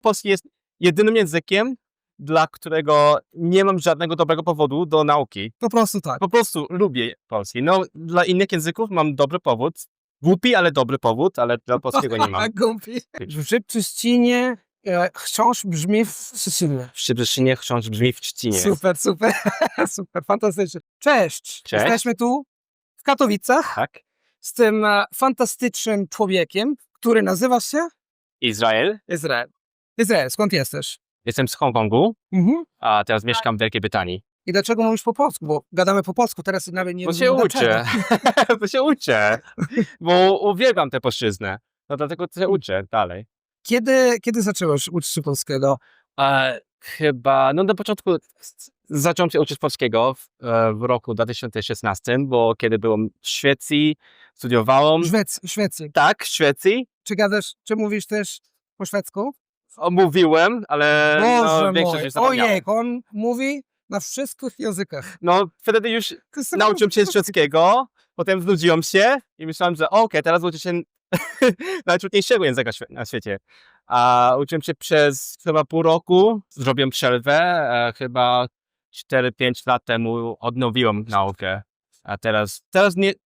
polski jest jedynym językiem, dla którego nie mam żadnego dobrego powodu do nauki. Po prostu tak. Po prostu lubię polski. No, dla innych języków mam dobry powód. Głupi, ale dobry powód, ale dla polskiego nie mam. Głupi. W Szczypczyścinie chrząszcz brzmi w Szczecinie. W Szczypczynie chrząszcz brzmi w Trzcinie. Super, super, super, fantastycznie. Cześć. Cześć. Jesteśmy tu w Katowicach Tak. z tym fantastycznym człowiekiem, który nazywa się Izrael. Izrael. Izrael, skąd jesteś? Jestem z Hongkongu, Mhm. a teraz mieszkam w Wielkiej Brytanii. I dlaczego mówisz po polsku? Bo gadamy po polsku, teraz nawet nie Bo rozumiem się dlaczego. uczę. Bo się uczę. Bo uwielbiam tę płaszczyznę. No dlatego się uczę dalej. Kiedy zacząłeś uczyć się polskiego? Chyba, no na początku zacząłem się uczyć polskiego w roku 2016, bo kiedy byłem w Szwecji, studiowałem. Szwecji. Tak, w Szwecji. Czy mówisz też po szwedzku? Mówiłem, ale no, większość już zapomniałem. Ojej, on mówi na wszystkich językach. No wtedy już nauczyłem się szwedzkiego, potem znudziłem się i myślałem, że okej, teraz uczę się najtrudniejszego języka na świecie. A uczyłem się przez chyba pół roku, zrobiłem przerwę, chyba 4-5 lat temu odnowiłem naukę. A teraz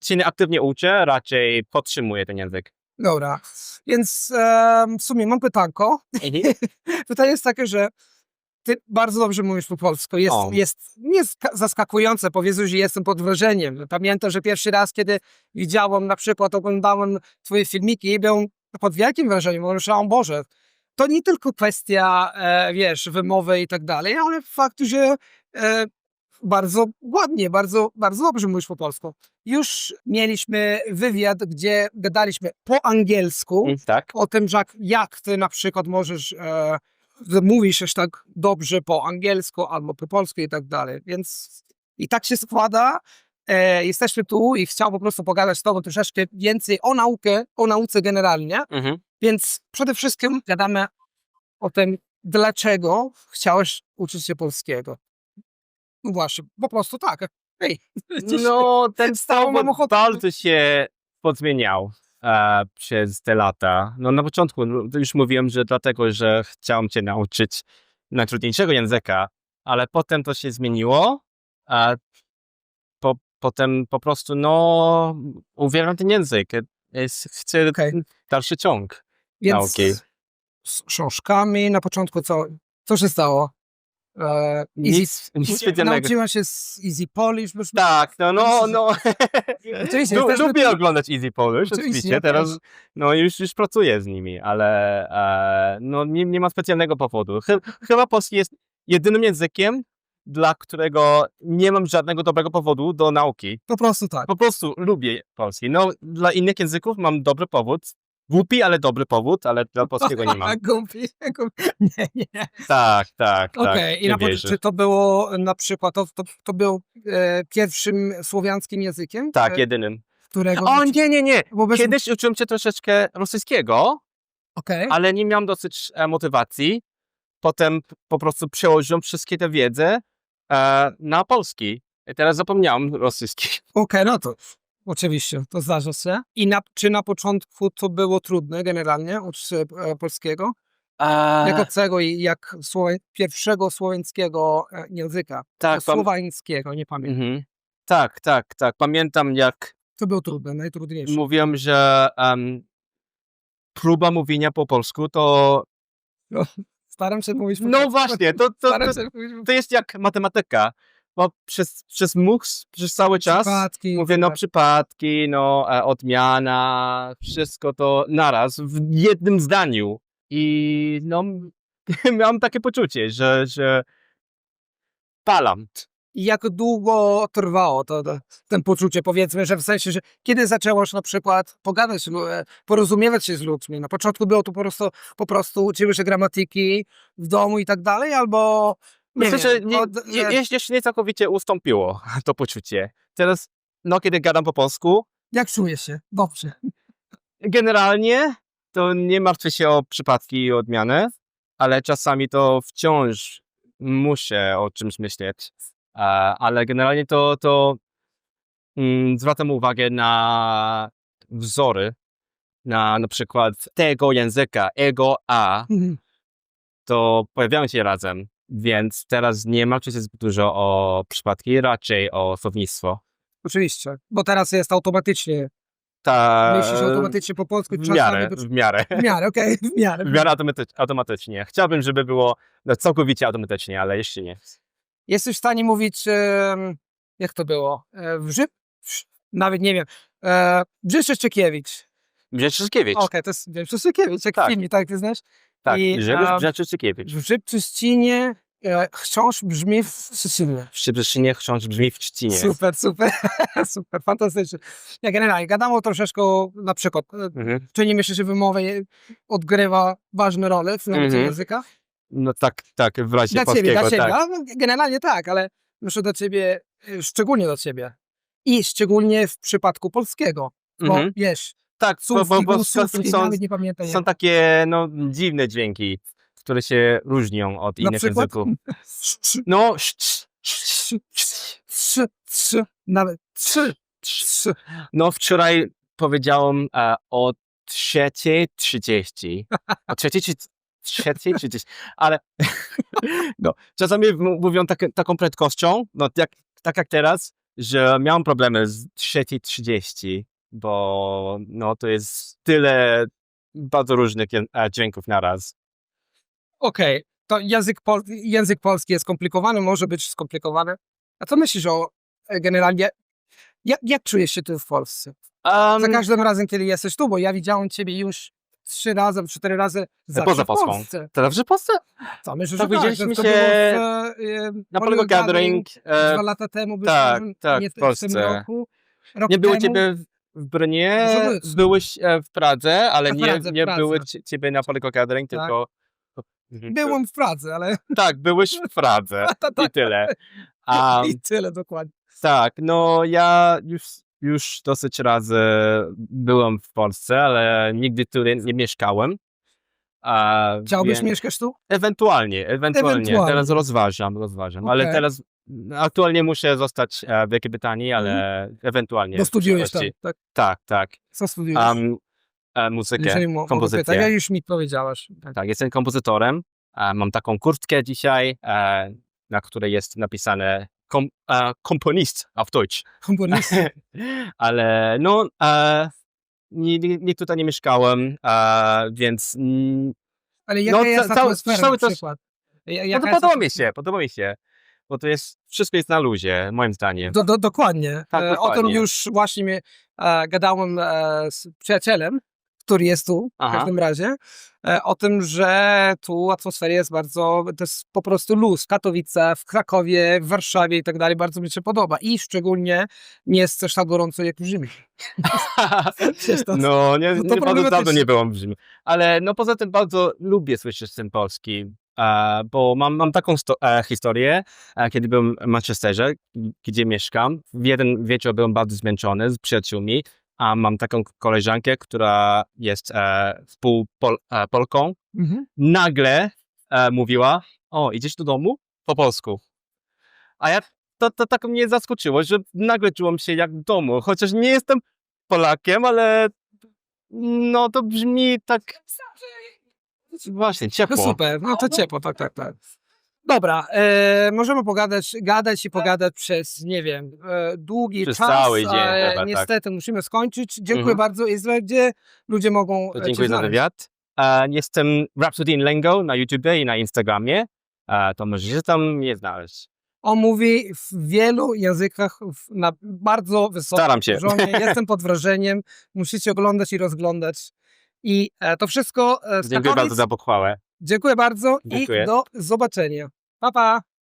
się nie aktywnie uczę, raczej podtrzymuję ten język. Dobra, więc w sumie mam pytanko. Pytanie jest takie, że ty bardzo dobrze mówisz po polsku. Jest zaskakujące, powiedzmy, że jestem pod wrażeniem. Pamiętam, że pierwszy raz, kiedy widziałem, na przykład oglądałem twoje filmiki, byłem pod wielkim wrażeniem. Myślałem, Boże, to nie tylko kwestia, wymowy i tak dalej, ale fakt, że bardzo ładnie, bardzo, bardzo dobrze mówisz po polsku. Już mieliśmy wywiad, gdzie gadaliśmy po angielsku Tak. o tym, jak ty na przykład możesz mówisz już tak dobrze po angielsku albo po polsku i tak dalej. Więc i tak się składa. Jesteśmy tu i chciałbym po prostu pogadać z tobą troszeczkę więcej o nauce generalnie. Więc przede wszystkim gadamy o tym, dlaczego chciałeś uczyć się polskiego. No właśnie, po prostu tak. Hej. No, ten powód bardzo się pozmieniał przez te lata. No na początku już mówiłem, że dlatego, że chciałem się nauczyć najtrudniejszego języka, ale potem to się zmieniło. Potem po prostu, no, uwielbiam ten język. Chcę dalszy ciąg nauki. Z książkami na początku co się stało? Nic specjalnego. Nauczyła się z Easy Polish. Tak, no. Oczywiście, lubię oglądać Easy Polish, oczywiście. Teraz już pracuję z nimi, ale no, nie ma specjalnego powodu. Chyba polski jest jedynym językiem, dla którego nie mam żadnego dobrego powodu do nauki. Po prostu tak. Po prostu lubię polski. No, dla innych języków mam dobry powód. Głupi, ale dobry powód, ale dla polskiego nie mam. Głupi. Nie. Tak. Okej, czy to było na przykład, to był pierwszym słowiańskim językiem? Tak, jedynym. Którego... O, nie. Kiedyś uczyłem się troszeczkę rosyjskiego, ale nie miałem dosyć motywacji. Potem po prostu przełożyłem wszystkie tę wiedzę na polski. I teraz zapomniałem rosyjski. Okej, no to oczywiście, to zdarza się. Czy na początku to było trudne generalnie uczyć się polskiego? Jak obcego i jak pierwszego słowiańskiego języka. Tak, słowańskiego, nie pamiętam. Tak. Pamiętam, jak to było trudne, najtrudniejsze. Mówiłem, że próba mówienia po polsku to... Staram się mówić po polsku. No właśnie, to jest jak matematyka. Bo przez cały czas mówię, przypadki, odmiana, wszystko to naraz, w jednym zdaniu. I miałem takie poczucie, że palam. I jak długo trwało ten poczucie, powiedzmy, że w sensie, że kiedy zaczęłaś na przykład pogadać, porozumiewać się z ludźmi? Na początku było to po prostu uczyły się gramatyki w domu i tak dalej, albo... Myślę, że jeszcze nie całkowicie ustąpiło to poczucie. Teraz, kiedy gadam po polsku... Jak czujesz się? Dobrze. Generalnie to nie martwię się o przypadki i odmiany, ale czasami to wciąż muszę o czymś myśleć. Ale generalnie to zwracam uwagę na wzory, na przykład tego języka, ego, a. to pojawiają się razem, więc teraz nie martwię się zbyt dużo o przypadki, raczej o słownictwo. Oczywiście, bo teraz jest automatycznie, Ta, myślisz automatycznie po polsku. w miarę, W w miarę, okej, w miarę. w miarę automatycznie. Chciałbym, żeby było całkowicie automatycznie, ale jeszcze nie. Jesteś w stanie mówić, jak to było, nawet nie wiem, Brzeszczewicz. Brzeszczewicz. Okej, to jest Brzeszczewicz, jak Tak. w filmie, tak, ty znasz? Tak, I, Brzeszczewicz. W Brzeszczyźnie wciąż brzmi w Szczecinie. W Szczecinie chrząszcz brzmi w Szczecinie. Super, super, fantastycznie. Ja generalnie gadamy troszeczkę, na przykład, Mhm. czy nie myślisz, że wymowa odgrywa ważną rolę w nauce Mhm. języka? No tak, w razie Dla polskiego, ciebie, tak. a generalnie tak, ale muszę do ciebie, szczególnie do ciebie. I szczególnie w przypadku polskiego, bo Mhm. wiesz, Tak, słów, są, nawet nie pamiętam. są takie dziwne dźwięki, które się różnią od Na innych przykład? języków. Sz- No, nawet trzy. no wczoraj powiedziałem o 3:30. O 3:30, ale no, czasami mówią taką prędkością, no tak jak teraz, że miałem problemy z 3:30, bo no to jest tyle bardzo różnych dźwięków naraz. Okej, to język polski jest skomplikowany, może być skomplikowany. A co myślisz o generalnie, jak czujesz się tu w Polsce? Za każdym razem, kiedy jesteś tu, bo ja widziałem ciebie już 3 razy, 4 razy zawsze Poza w Polską. Polsce. Teraz w Polsce? Co, myślę, Tak, że widzieliśmy to się było na Polygon Gathering. 2 lata temu. tak, nie w w tym Polsce. roku. Rok Nie było temu. ciebie w Brnie, Może być. byłeś w Pradze, ale W Pradze, nie w Pradze. były ciebie na Polygon Gathering, Tak. tylko... Byłem w Pradze, ale Tak, byłeś w Pradze i tyle. i tyle dokładnie. Tak, no ja już dosyć razy byłem w Polsce, ale nigdy tu nie mieszkałem. Chciałbyś więc mieszkać tu? Ewentualnie. Ewentualnie. Teraz rozważam, ale Okej. teraz aktualnie muszę zostać w Wielkiej Brytanii, ale ewentualnie. Bo w studiujesz tam, przyszłości. tak? Tak. Co studiujesz? Muzykę, Jeżeli mogę kompozycję. pytać, ja już mi powiedziałaś. Tak, jestem kompozytorem. Mam taką kurtkę dzisiaj, na której jest napisane Komponist auf Deutsch. Komponist. Ale no, nie tutaj nie mieszkałem, więc Ale jaka no, jest atmosfera cały na czas- przykład? podoba mi się, bo to jest, wszystko jest na luzie, moim zdaniem. Dokładnie. Tak, O tym dokładnie. już właśnie gadałem z przyjacielem, który jest tu w Aha. każdym razie, o tym, że tu atmosfera jest bardzo, to jest po prostu luz. W Katowicach, w Krakowie, w Warszawie i tak dalej, bardzo mi się podoba. I szczególnie nie jest też tak gorąco jak w Rzymie. Przecież to- No, to bardzo dawno problematyczne. nie byłem w Rzymie. Ale no poza tym bardzo lubię słyszeć ten polski, bo mam taką historię, kiedy byłem w Manchesterze, gdzie mieszkam. W jeden wieczór byłem bardzo zmęczony z przyjaciółmi, a mam taką koleżankę, która jest Polką. Mhm. Nagle mówiła, o, idziesz do domu? Po polsku. A ja, to tak mnie zaskoczyło, że nagle czułem się jak w domu, chociaż nie jestem Polakiem, ale no to brzmi tak właśnie To ciepło. super, no to ciepło, tak. Dobra, możemy gadać i pogadać przez, nie wiem, długi Przez czas, cały dzień ale chyba, tak. niestety musimy skończyć. Dziękuję Mhm. bardzo. Izrael, gdzie ludzie mogą To cię dziękuję za znaleźć? wywiad. Jestem Rhapsody in Lingo na YouTubie i na Instagramie. To możecie tam mnie znaleźć. On mówi w wielu językach na bardzo wysokim Staram się. poziomie. Jestem pod wrażeniem. Musicie oglądać i rozglądać. I to wszystko z Dziękuję Katowic. bardzo za pochwałę. Dziękuję bardzo Dziękuję. i do zobaczenia. Pa, pa!